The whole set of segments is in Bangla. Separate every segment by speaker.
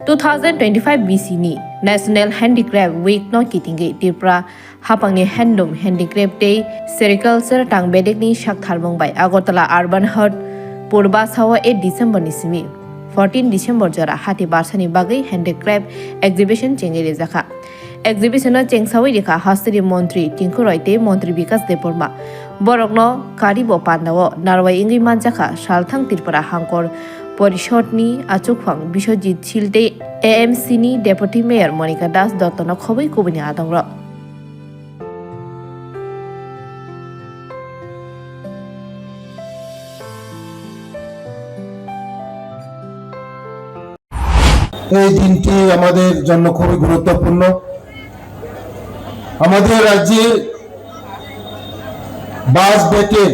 Speaker 1: 2025 BC ni National Handicraft Week no kitingi Tripura hapangni Handloom Handicraft Day Sericulture tang bedek ni shak thalmong bai Agartala Urban Hut Purba sawa 8 December ni simi 14 December jara hati barsani bagai handicraft exhibition chengere jakha exhibition chengsawi rekha hastri montri Tinku Roite montri Bikas Deporma borokno karibo pandawo narwai ingi manjakha salthang Tripura hangkor পরিষদনি আচুকফাং বিশ্বজিৎ শিলতে এএমসিনি ডেপুটি মেয়র মনিকা দাস দত্তন খবই কবিনি আদংর
Speaker 2: এই দিনটি আমাদের জন্য খুবই গুরুত্বপূর্ণ। আমাদের রাজ্যে বাস বেটের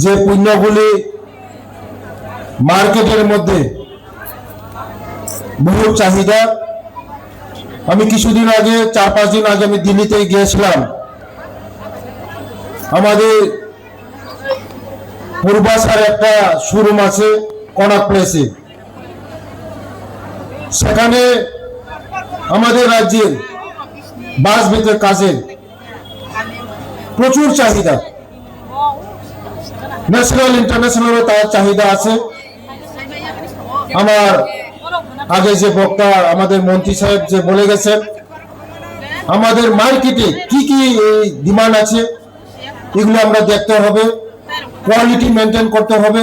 Speaker 2: যে পণ্যগুলি মার্কেটের মধ্যে বহু চাহিদা। আমি কিছুদিন আগে 4-5 দিন আগে আমি দিল্লিতে গিয়েছিলাম। আমাদের পূর্বাশার একটা শোরুম আছে কনক প্লেসে, সেখানে আমাদের রাজ্যের বাস বেতের কাজের প্রচুর চাহিদা, ন্যাশনাল ইন্টারন্যাশনালও তার চাহিদা আছে। আমার আগে যে বক্তা আমাদের মন্ত্রী সাহেব যে বলে গেছেন, আমাদের মার্কেটে কি কি ডিমান্ড আছে এগুলো আমরা দেখতে হবে, কোয়ালিটি মেনটেন করতে হবে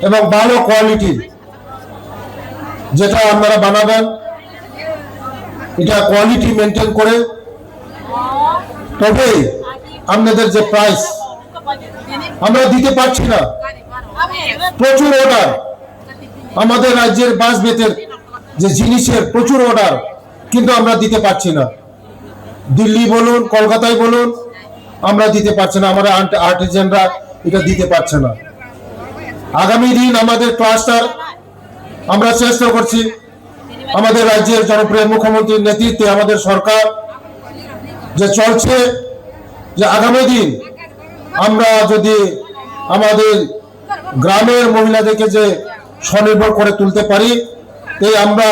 Speaker 2: এবং ভালো কোয়ালিটির যেটা আপনারা বানাবেন এটা কোয়ালিটি মেনটেন করে, তবে আপনাদের যে প্রাইস আমরা দিতে পারছি না। প্রচুর অর্ডার, আমাদের রাজ্যের বাস বেতের যে জিনিসের প্রচুর অর্ডার, কিন্তু আমরা দিতে পারছি না। দিল্লি বলুন, কলকাতায় বলুন, আমরা দিতে পারছি না, আমরা আর্টিজানরা এটা দিতে পারছে না। আগামী দিন আমাদের ক্লাস্টার আমরা চেষ্টা করছি, আমাদের রাজ্যের জনপ্রিয় মুখ্যমন্ত্রীর নেতৃত্বে আমাদের সরকার যে চলছে, যে আগামী দিন আমরা যদি আমাদের গ্রামের মহিলাদেরকে যে স্বনির্ভর করে তুলতে পারি, এই আমরা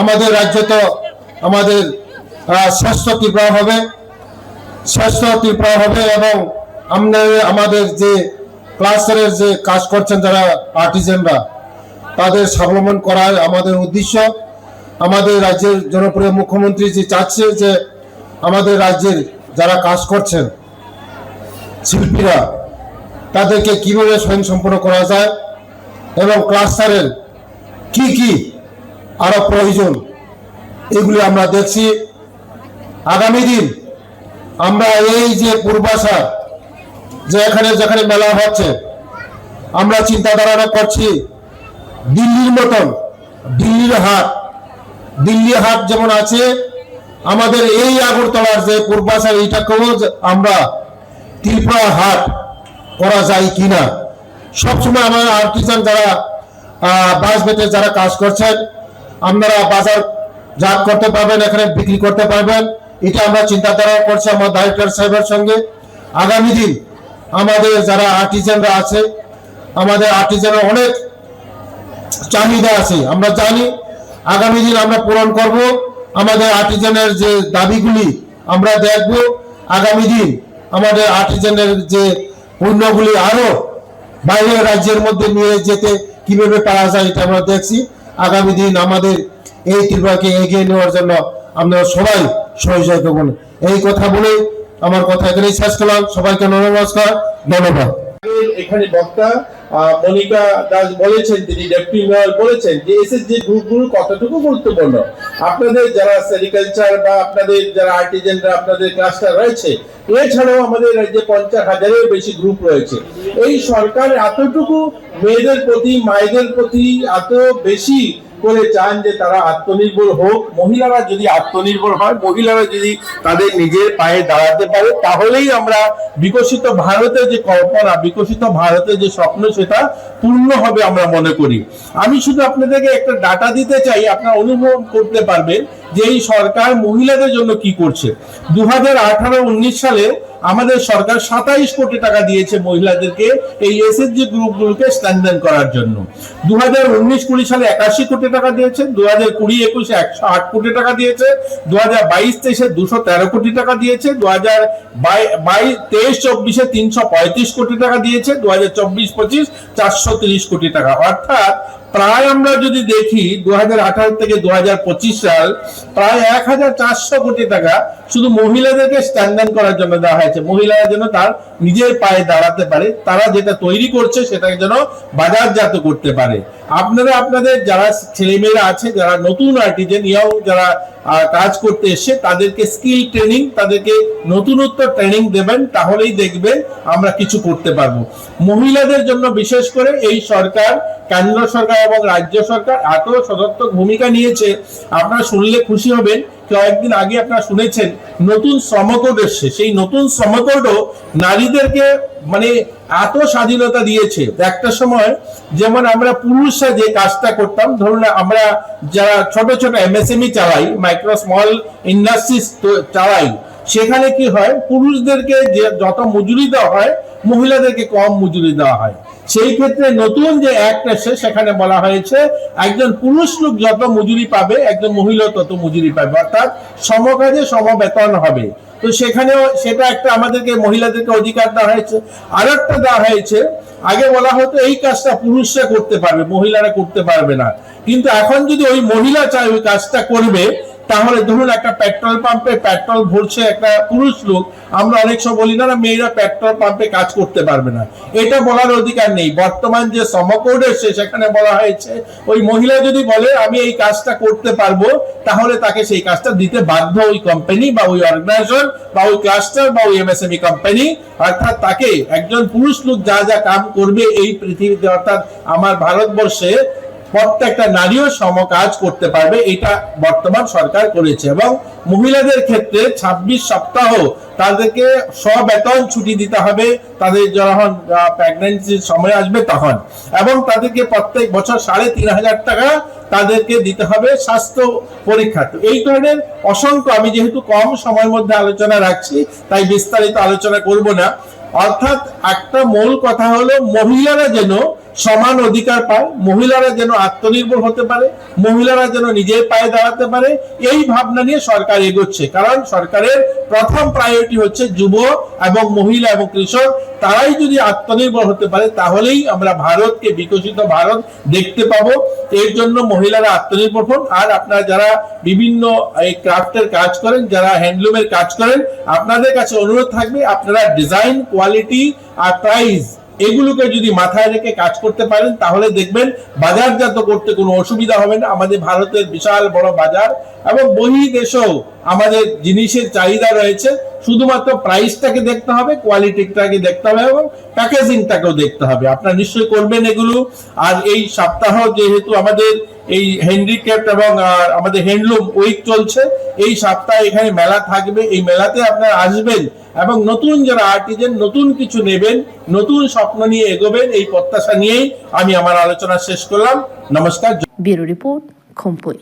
Speaker 2: আমাদের রাজ্য তো আমাদের শ্রেষ্ঠ ত্রিপুরা হবে, শ্রেষ্ঠ ত্রিপুরা হবে। এবং আমাদের যে ক্লাস্টারের যে কাজ করছেন যারা আর্টিজানরা, তাদের স্বাবলম্বন করার আমাদের উদ্দেশ্য। আমাদের রাজ্যের জনপ্রিয় মুখ্যমন্ত্রী যে চাচ্ছে যে আমাদের রাজ্যের যারা কাজ করছেন শিল্পীরা, তাদেরকে কিভাবে স্বয়ংসম্পূর্ণ করা যায় এবং ক্লাস্টারের কি কি আরো প্রয়োজন এগুলি আমরা দেখছি। আগামী দিন আমরা এই যে পূর্বাশা যে যেখানে মেলা হচ্ছে, আমরা চিন্তাধারা করছি দিল্লির মতন, দিল্লি হাট যেমন আছে, আমাদের এই আগরতলার যে পূর্বাশা এইটাকেও আমরা ত্রিপুরা হাট করা যায় কিনা। সবসময় আমার আর্টিজান যারা বাস বেটে যারা কাজ করছেন, আপনারা বাজার জাত করতে পারবেন, এখানে বিক্রি করতে পারবেন, এটা আমরা চিন্তাধারা করছি আমার ডাইরেক্টর সাহেবের সঙ্গে। আগামী দিন আমাদের যারা আর্টিজানরা আছে, আমাদের আর্টিজানের অনেক চাহিদা আছে, আমরা জানি। আগামী দিন আমরা পূরণ করব আমাদের আর্টিজানের যে দাবিগুলি, আমরা দেখব। আগামী দিন আমাদের আর্টিজানের যে পণ্যগুলি আরো বাইরের রাজ্যের মধ্যে নিয়ে যেতে কিভাবে পারা যায় এটা আমরা দেখছি। আগামী দিন আমাদের এই ত্রিপুরাকে এগিয়ে নেওয়ার জন্য আপনারা সবাই সহযোগিতা করুন। এই কথা বলে আমার কথা এখানেই শেষ করলাম। সবাইকে নমস্কার, ধন্যবাদ।
Speaker 3: এখানে বক্তা মনিকা দাস বলেছেন, তিনি ডেপুটি মেয়র বলেছেন যে এসএসজি গ্রুপগুলো কতটুকু গুরুত্বপূর্ণ। আপনাদের যারা সেরিকালচার বা আপনাদের যারা আর্টিজানরা আপনাদের ক্লাস্টার রয়েছে, এছাড়াও আমাদের রাজ্যে 50,000-এর বেশি গ্রুপ রয়েছে। এই সরকার এতটুকু মেয়েদের প্রতি, মায়েদের প্রতি এত বেশি করে চান যে তারা আত্মনির্ভর হোক। মহিলারা যদি আত্মনির্ভর হয়, মহিলারা যদি তাদের নিজের পায়ে দাঁড়াতে পারে, তাহলেই আমরা বিকশিত ভারতের যে কল্পনা, বিকশিত ভারতের যে স্বপ্ন, সেটা পূর্ণ হবে আমরা মনে করি। আমি শুধু আপনাদেরকে একটা ডাটা দিতে চাই, আপনারা অনুভব করতে পারবেন যে এই সরকার মহিলাদের জন্য কি করছে। 2018-19 সালে আমাদের সরকার 27 কোটি টাকা দিয়েছে মহিলাদেরকে এই এসএসজি গ্রুপগুলোকে স্ট্রেংথেন করার জন্য। 2019-20 সালে 81 কোটি টাকা দিয়েছে, 2020-21 108 কোটি টাকা দিয়েছে, 2022-23 213 কোটি টাকা দিয়েছে, 2023-24 335 কোটি টাকা দিয়েছে, 2024-25 430 কোটি টাকা। অর্থাৎ প্রায় আমরা যদি দেখি 2018 থেকে 2025 সাল প্রায় 1400 কোটি টাকা শুধু মহিলাদেরকে স্ট্যান্ড করার জন্য দেওয়া হয়েছে, মহিলারা যেন তার নিজের পায়ে দাঁড়াতে পারে, তারা যেটা তৈরি করছে সেটাকে যেন বাজারজাত করতে পারে। আপনারা আপনাদের যারা ছেলেমেয়েরা আছে, যারা নতুন আর্টিজান ইয়াং যারা কাজ করতে এসে, তাদেরকে স্কিল ট্রেনিং, তাদেরকে নতুনত্ব ট্রেনিং দেবেন, তাহলেই দেখবেন আমরা কিছু করতে পারবো। মহিলাদের জন্য বিশেষ করে এই সরকার, কেন্দ্র সরকার এবং রাজ্য সরকার এত সদর্থক ভূমিকা নিয়েছে, আপনারা শুনলে খুশি হবেন। কয়েকদিন আগে আপনারা শুনেছেন নতুন শ্রমকোড এসছে, সেই নতুন শ্রমকোডও নারীদেরকে মানে এত স্বাধীনতা দিয়েছে। একটা সময় যেমন আমরা পুরুষরা যে কাজটা করতাম, ধরুন আমরা যারা ছোট ছোট এমএসএমই চালাই, মাইক্রো স্মল ইন্ডাস্ট্রিজ চালাই, সেখানে কি হয়, পুরুষদেরকে যে যত মজুরি দেওয়া হয় মহিলাদেরকে কম মজুরি দেওয়া হয়। সেই ক্ষেত্রে নতুন যে অ্যাক্ট এসে সেখানে বলা হয়েছে একজন পুরুষ লোক যত মজুরি পাবে একজন মহিলা তত মজুরি পাবে, অর্থাৎ সমকাজে সমবেতন হবে। তো সেখানেও সেটা একটা আমাদেরকে মহিলাদেরকে অধিকার দেওয়া হয়েছে। আরেকটা দেওয়া হয়েছে, আগে বলা হতো এই কাজটা পুরুষরা করতে পারবে, মহিলারা করতে পারবে না, কিন্তু এখন যদি ওই মহিলা চায় ওই কাজটা করবে, তাহলে ধরুন একটা পেট্রোল পাম্পে পেট্রোল ভরছে একটা পুরুষ লোক, আমরা অনেক সময় বলি না মেয়েরা পেট্রোল পাম্পে কাজ করতে পারবে না, এটা বলার অধিকার নেই। বর্তমান যে শ্রমকোড এসেছে সেখানে বলা হয়েছে ওই মহিলা যদি বলে আমি এই কাজটা করতে পারবো, তাহলে তাকে সেই কাজটা দিতে বাধ্য ওই কোম্পানি বা ওই অর্গানাইজেশন বা ওই ক্লাস্টার বা ওই এমএসএমই কোম্পানি। অর্থাৎ তাকে একজন পুরুষ লোক যা যা কাম করবে এই পৃথিবীতে, অর্থাৎ আমার ভারতবর্ষে প্রত্যেকটা নারীও সম কাজ করতে পারবে, এটা বর্তমান সরকার করেছে। এবং মহিলাদের ক্ষেত্রে 26 সপ্তাহ তাদেরকে সবেতন ছুটি দিতে হবে তাদের যখন প্রেগন্যান্সির সময় আসবে তখন, এবং তাদেরকে প্রত্যেক বছর 3,500 টাকা তাদেরকে দিতে হবে স্বাস্থ্য পরীক্ষা। তো এই ধরনের অসংখ্য, আমি যেহেতু কম সময়ের মধ্যে আলোচনা রাখছি তাই বিস্তারিত আলোচনা করব না। অর্থাৎ একটা মূল কথা হলো মহিলারা যেন সমান অধিকার পায়, মহিলারা যেন আত্মনির্ভর হতে পারে, মহিলারা যেন নিজের পায়ে দাঁড়াতে পারে, এই ভাবনা নিয়ে সরকার এগোচ্ছে। কারণ সরকারের প্রথম প্রায়োরিটি হচ্ছে যুব এবং মহিলা এবং কৃষক, তারাই যদি আত্মনির্ভর হতে পারে তাহলেই আমরা ভারতকে বিকশিত ভারত দেখতে পাবো। এর জন্য মহিলারা আত্মনির্ভর হন। আর আপনারা যারা বিভিন্ন এই ক্রাফটের কাজ করেন, যারা হ্যান্ডলুমের কাজ করেন, আপনাদের কাছে অনুরোধ থাকবে আপনারা ডিজাইন, কোয়ালিটি আর প্রাইস এগুলোকে যদি মাথায় রেখে কাজ করতে পারেন তাহলে দেখবেন বাজারজাত করতে কোনো অসুবিধা হবে না। আমাদের ভারতের বিশাল বড় বাজার এবং বহির্দেশেও আমাদের জিনিসের চাহিদা রয়েছে, শুধুমাত্র প্রাইসটাকে দেখতে হবে, কোয়ালিটিটাকে দেখতে হবে এবং প্যাকেজিংটাকেও দেখতে হবে। আপনারা নিশ্চয়ই করবেন এগুলো। আর এই সপ্তাহ যেহেতু আমাদের এই হ্যান্ডিক্রাফট এবং আমাদের হ্যান্ডলুম উইক চলছে, এই সপ্তাহে এখানে মেলা থাকবে, এই মেলাতে আপনারা আসবেন এবং নতুন যারা আর্টিজান নতুন কিছু নেবেন, নতুন স্বপ্ন নিয়ে এগোবেন, এই প্রত্যাশা নিয়েই আমি আমার আলোচনা শেষ করলাম। নমস্কার।
Speaker 1: Bureau report, খোমপুই।